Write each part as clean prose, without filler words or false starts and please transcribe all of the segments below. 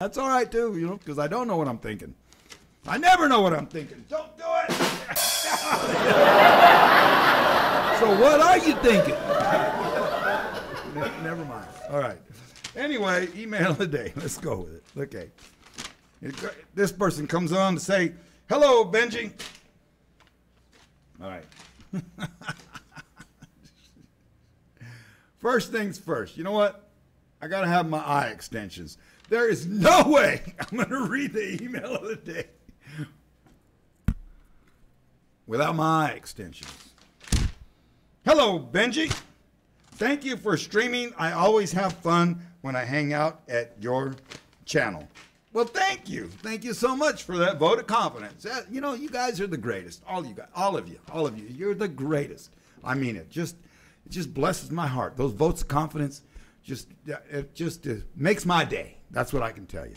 That's all right too, you know, because I don't know what I'm thinking. I never know what I'm thinking. Don't do it. So what are you thinking? Never mind. All right. Anyway, email of the day. Let's go with it. Okay. This person comes on to say, hello, Benji. All right. First things first. You know what? I got to have my eye extensions. There is no way I'm going to read the email of the day without my eye extensions. Hello, Benji. Thank you for streaming. I always have fun when I hang out at your channel. Well, thank you. Thank you so much for that vote of confidence. You know, you guys are the greatest. All you guys, all of you. You're the greatest. I mean it. It just blesses my heart. Those votes of confidence it makes my day. That's what I can tell you.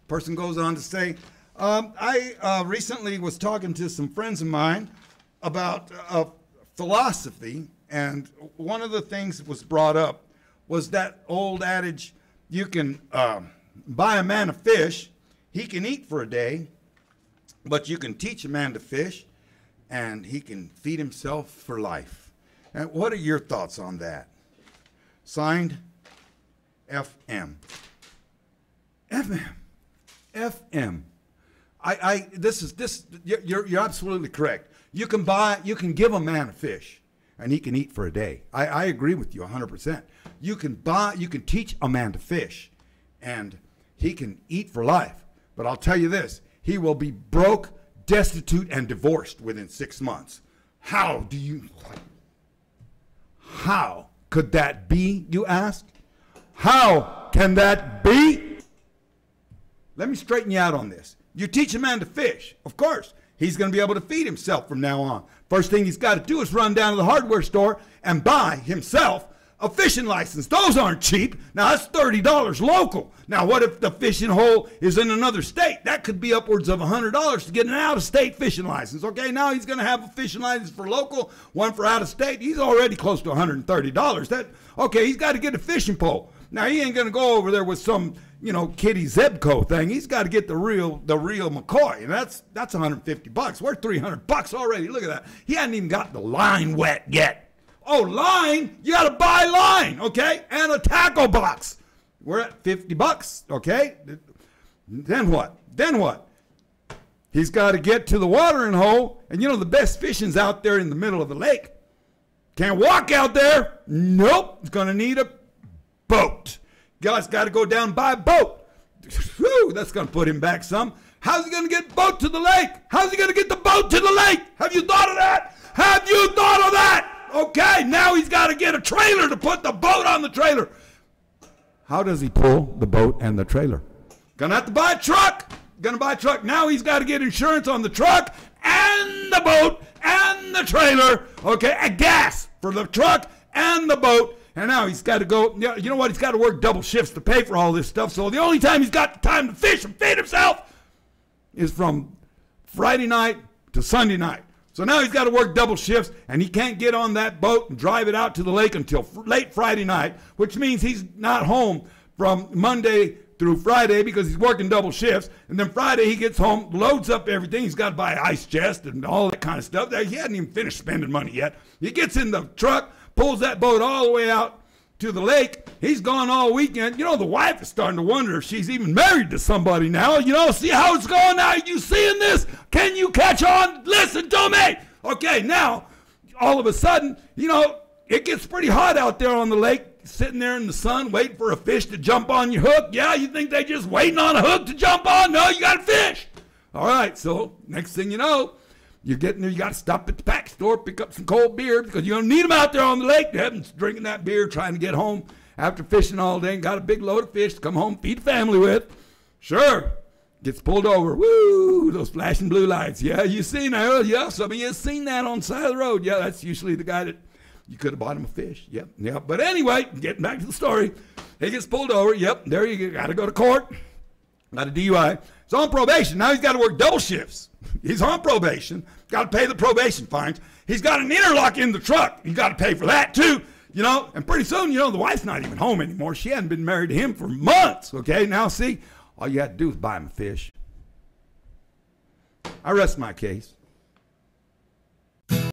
Person goes on to say, I recently was talking to some friends of mine about philosophy, and one of the things that was brought up was that old adage, you can buy a man a fish, he can eat for a day, but you can teach a man to fish, and he can feed himself for life. And what are your thoughts on that? Signed, FM. FM. You're absolutely correct. You can give a man a fish and he can eat for a day. I agree with you 100%. You can teach a man to fish and he can eat for life. But I'll tell you this, he will be broke, destitute, and divorced within 6 months. How could that be, you ask? How can that be? Let me straighten you out on this. You teach a man to fish, of course. He's going to be able to feed himself from now on. First thing he's got to do is run down to the hardware store and buy himself a fishing license. Those aren't cheap. Now, that's $30 local. Now, what if the fishing hole is in another state? That could be upwards of $100 to get an out-of-state fishing license. Okay, now he's going to have a fishing license for local, one for out-of-state. He's already close to $130. Okay, he's got to get a fishing pole. Now, he ain't going to go over there with some, Kitty Zebco thing. He's got to get the real McCoy, and that's $150. We're $300 already. Look at that. He hadn't even got the line wet yet. Oh, line? You got to buy line, okay? And a tackle box. We're at $50, okay? Then what? He's got to get to the watering hole, and the best fishing's out there in the middle of the lake. Can't walk out there. Nope. It's going to need a boat. Guy's got to go down and buy a boat. Whew, that's going to put him back some. How's he going to get boat to the lake? How's he going to get the boat to the lake? Have you thought of that? Have you thought of that? Okay, now he's got to get a trailer to put the boat on the trailer. How does he pull the boat and the trailer? Gonna have to buy a truck. Now he's got to get insurance on the truck and the boat and the trailer. Okay, and gas for the truck and the boat. And now he's got to go, you know what? He's got to work double shifts to pay for all this stuff. So the only time he's got time to fish and feed himself is from Friday night to Sunday night. So now he's got to work double shifts, and he can't get on that boat and drive it out to the lake until late Friday night, which means he's not home from Monday through Friday because he's working double shifts. And then Friday he gets home, loads up everything. He's got to buy an ice chest and all that kind of stuff. He hadn't even finished spending money yet. He gets in the truck, pulls that boat all the way out to the lake. He's gone all weekend. The wife is starting to wonder if she's even married to somebody now. See how it's going now? You seeing this? Can you catch on? Listen to me. Okay, now, all of a sudden, it gets pretty hot out there on the lake, sitting there in the sun, waiting for a fish to jump on your hook. Yeah, you think they just waiting on a hook to jump on? No, you got a fish. All right, so next thing you know, you're getting there, you got to stop at the pack store, pick up some cold beer because you're going to need them out there on the lake. They're drinking that beer, trying to get home after fishing all day and got a big load of fish to come home, feed the family with. Sure. Gets pulled over. Woo, those flashing blue lights. Yeah, you seen that. Yeah, some of you have seen that on the side of the road. Yeah, that's usually the guy that you could have bought him a fish. Yep. But anyway, getting back to the story, he gets pulled over. Yep, there you got to go to court. Got a DUI. He's on probation. Now he's got to work double shifts. He's on probation. Got to pay the probation fines. He's got an interlock in the truck. You got to pay for that too. And pretty soon, the wife's not even home anymore. She hadn't been married to him for months. Okay, now see, All you had to do was buy him a fish. I rest my case.